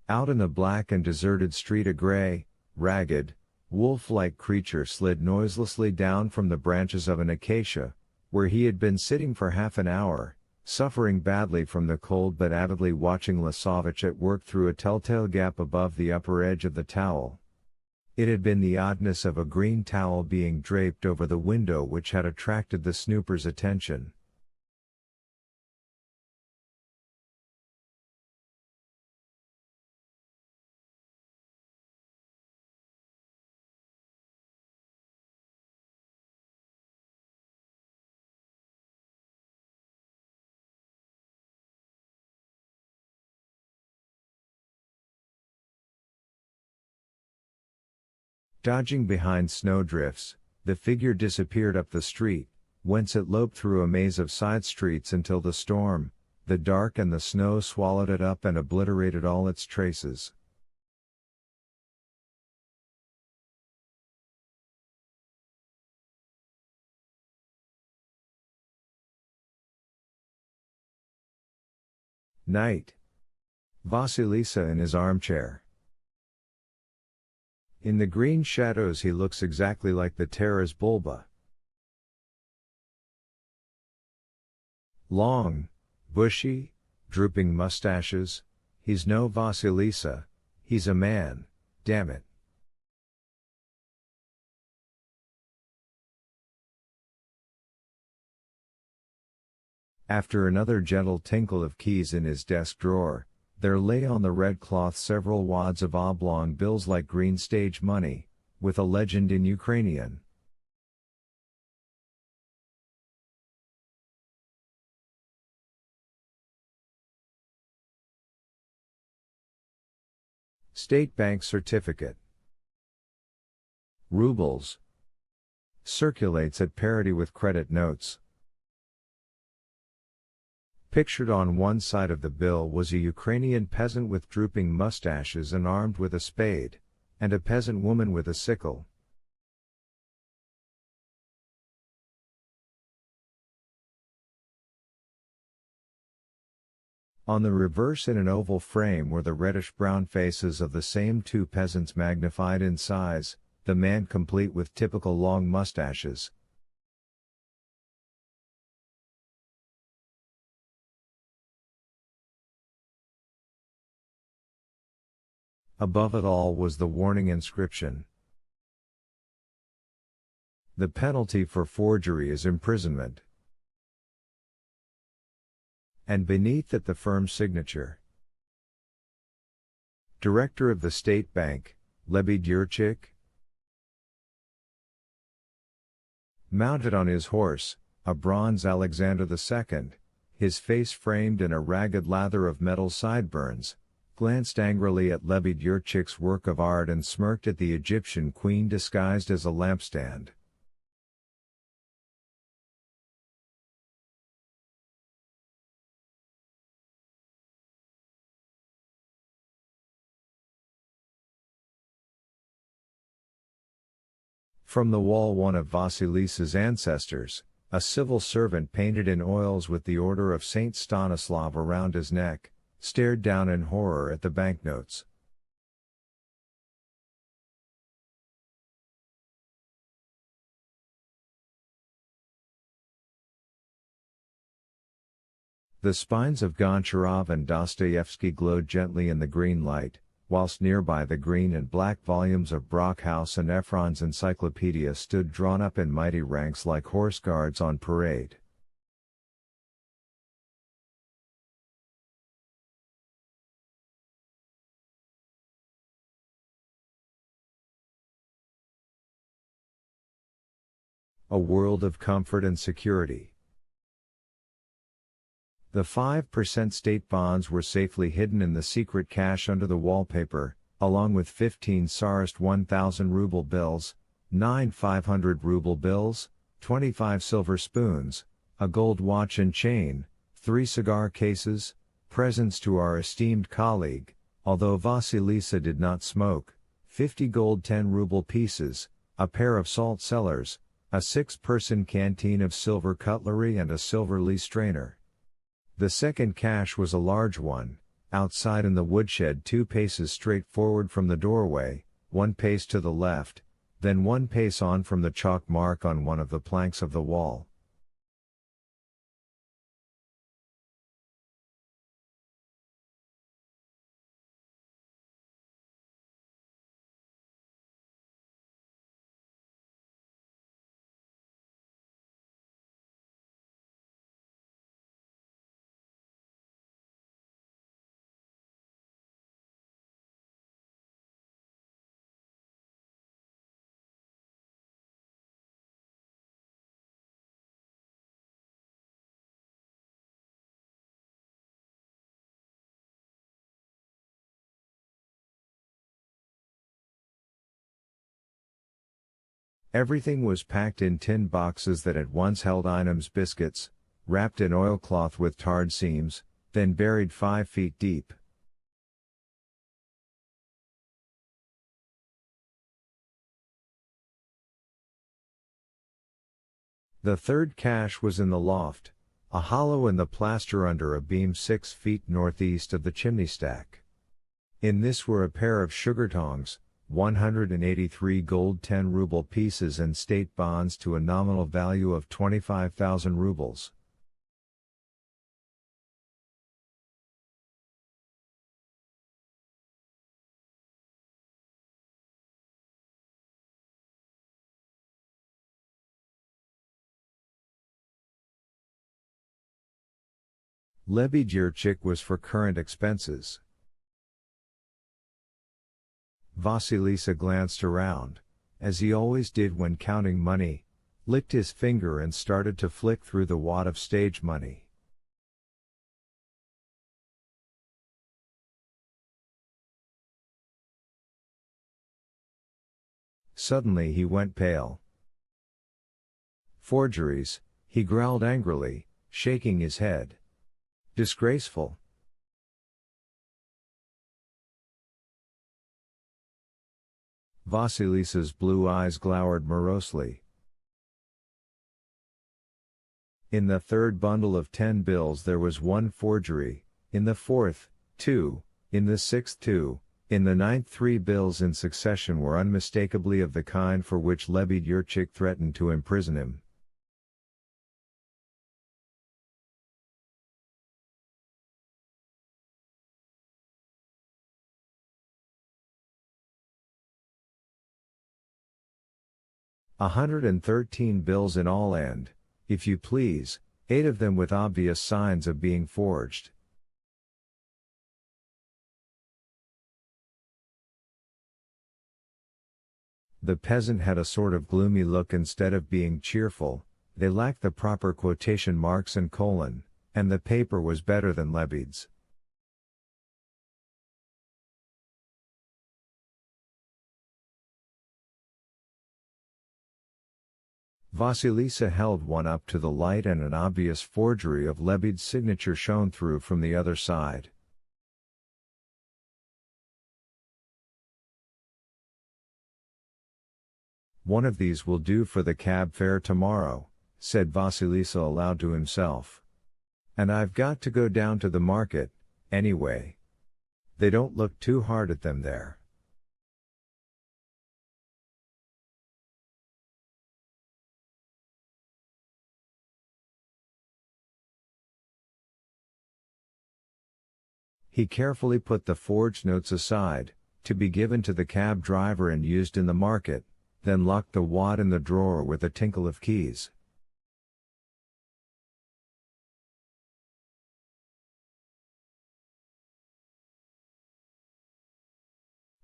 Out in the black and deserted street, a gray, ragged, wolf-like creature slid noiselessly down from the branches of an acacia, where he had been sitting for half an hour, suffering badly from the cold but avidly watching Lasovich at work through a telltale gap above the upper edge of the towel. It had been the oddness of a green towel being draped over the window which had attracted the snooper's attention. Dodging behind snowdrifts, the figure disappeared up the street, whence it loped through a maze of side streets until the storm, the dark and the snow swallowed it up and obliterated all its traces. Night. Vasilisa in his armchair. In the green shadows he looks exactly like the Taras Bulba. Long, bushy, drooping mustaches, he's no Vasilisa, he's a man, damn it. After another gentle tinkle of keys in his desk drawer, there lay on the red cloth several wads of oblong bills like green stage money, with a legend in Ukrainian. State Bank Certificate. Rubles. Circulates at parity with credit notes. Pictured on one side of the bill was a Ukrainian peasant with drooping mustaches and armed with a spade, and a peasant woman with a sickle. On the reverse in an oval frame were the reddish-brown faces of the same two peasants magnified in size, the man complete with typical long mustaches. Above it all was the warning inscription. The penalty for forgery is imprisonment. And beneath it the firm's signature. Director of the State Bank, Lebed Yurchik. Mounted on his horse, a bronze Alexander II, his face framed in a ragged lather of metal sideburns, glanced angrily at Lebed Yurchik's work of art and smirked at the Egyptian queen disguised as a lampstand. From the wall one of Vasilisa's ancestors, a civil servant painted in oils with the Order of Saint Stanislav around his neck, stared down in horror at the banknotes. The spines of Goncharov and Dostoevsky glowed gently in the green light, whilst nearby the green and black volumes of Brockhaus and Ephron's encyclopedia stood drawn up in mighty ranks like horse guards on parade. A world of comfort and security. The 5% state bonds were safely hidden in the secret cache under the wallpaper, along with 15 Tsarist 1,000 ruble bills, 9 500 ruble bills, 25 silver spoons, a gold watch and chain, 3 cigar cases, presents to our esteemed colleague, although Vasilisa did not smoke, 50 gold 10 ruble pieces, a pair of salt cellars, a 6-person canteen of silver cutlery and a silver lee strainer. The second cache was a large one, Outside in the woodshed 2 paces straight forward from the doorway, 1 pace to the left, then 1 pace on from the chalk mark on one of the planks of the wall. Everything was packed in tin boxes that at once held items: biscuits, wrapped in oilcloth with tarred seams, then buried 5 feet deep. The third cache was in the loft, a hollow in the plaster under a beam 6 feet northeast of the chimney stack. In this were a pair of sugar tongs, 183 gold 10 ruble pieces and state bonds to a nominal value of 25,000 rubles. Lebedyrchik was for current expenses. Vasilisa glanced around, as he always did when counting money, licked his finger and started to flick through the wad of stage money. Suddenly he went pale. Forgeries, he growled angrily, shaking his head. Disgraceful. Vasilisa's blue eyes glowered morosely. In the third bundle of 10 bills there was 1 forgery, in the fourth, 2, in the sixth 2, in the ninth 3 bills in succession were unmistakably of the kind for which Lebedyrchik threatened to imprison him. $113 bills in all and, if you please, 8 of them with obvious signs of being forged. The peasant had a sort of gloomy look instead of being cheerful. They lacked the proper quotation marks and colon, and the paper was better than Lebed's. Vasilisa held one up to the light and an obvious forgery of Lebed's signature shone through from the other side. One of these will do for the cab fare tomorrow, said Vasilisa aloud to himself. And I've got to go down to the market, anyway. They don't look too hard at them there. He carefully put the forged notes aside, to be given to the cab driver and used in the market, then locked the wad in the drawer with a tinkle of keys.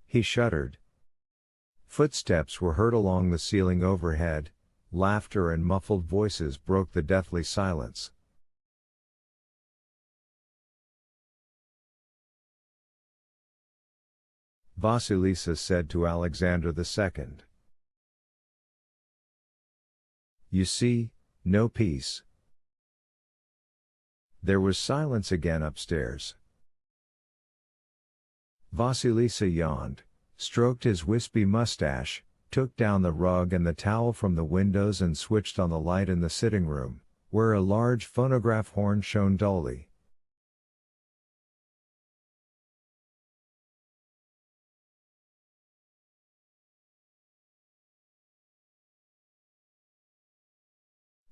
He shuddered. Footsteps were heard along the ceiling overhead, laughter and muffled voices broke the deathly silence. Vasilisa said to Alexander II. You see, no peace. There was silence again upstairs. Vasilisa yawned, stroked his wispy mustache, took down the rug and the towel from the windows and switched on the light in the sitting room, where a large phonograph horn shone dully.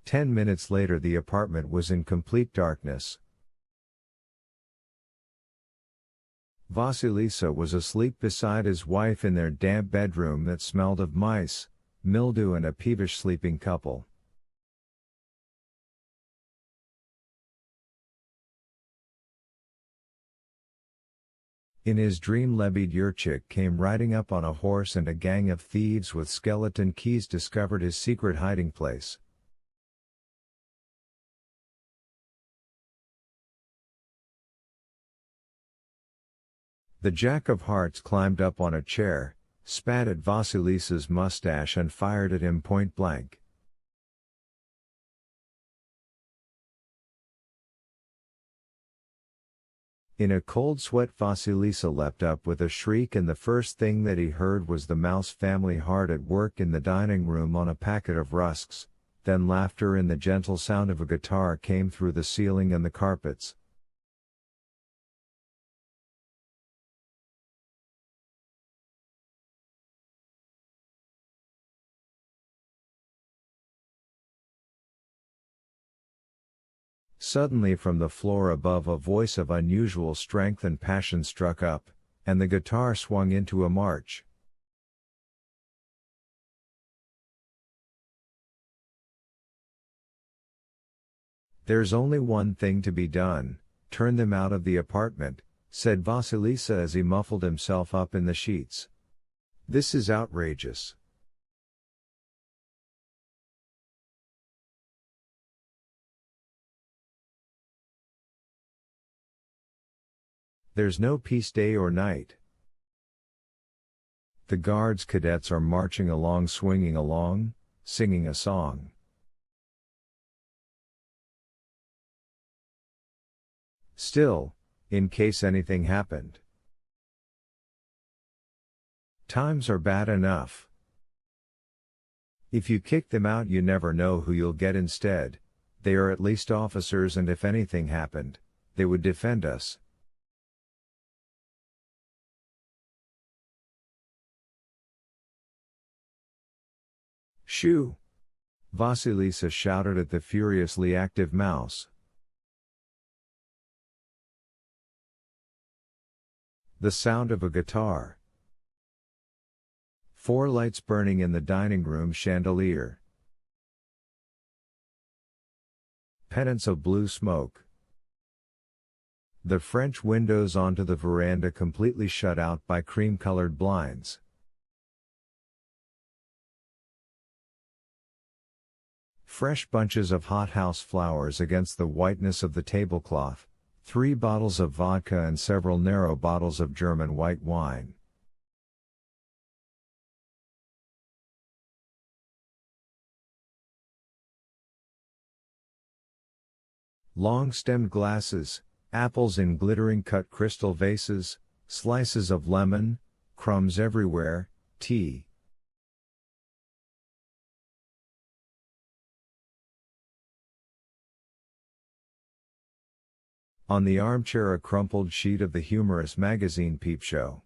10 minutes later the apartment was in complete darkness. Vasilisa was asleep beside his wife in their damp bedroom that smelled of mice, mildew and a peevish sleeping couple. In his dream Lebed Yurchik came riding up on a horse and a gang of thieves with skeleton keys discovered his secret hiding place. The Jack of Hearts climbed up on a chair, spat at Vasilisa's mustache and fired at him point blank. In a cold sweat Vasilisa leapt up with a shriek and the first thing that he heard was the Mouse family hard at work in the dining room on a packet of rusks, then laughter and the gentle sound of a guitar came through the ceiling and the carpets. Suddenly from the floor above a voice of unusual strength and passion struck up, and the guitar swung into a march. "There's only one thing to be done, turn them out of the apartment," said Vasilisa as he muffled himself up in the sheets. "This is outrageous." There's no peace day or night. The guards cadets are marching along, swinging along, singing a song. Still, in case anything happened. Times are bad enough. If you kick them out you never know who you'll get instead. They are at least officers and if anything happened, they would defend us. "Shoo!" Vasilisa shouted at the furiously active Mouse. The sound of a guitar. 4 lights burning in the dining room chandelier. Pennants of blue smoke. The French windows onto the veranda completely shut out by cream-colored blinds. Fresh bunches of hothouse flowers against the whiteness of the tablecloth, 3 bottles of vodka and several narrow bottles of German white wine. Long-stemmed glasses, apples in glittering cut crystal vases, slices of lemon, crumbs everywhere, tea. On the armchair a crumpled sheet of the humorous magazine Peep Show.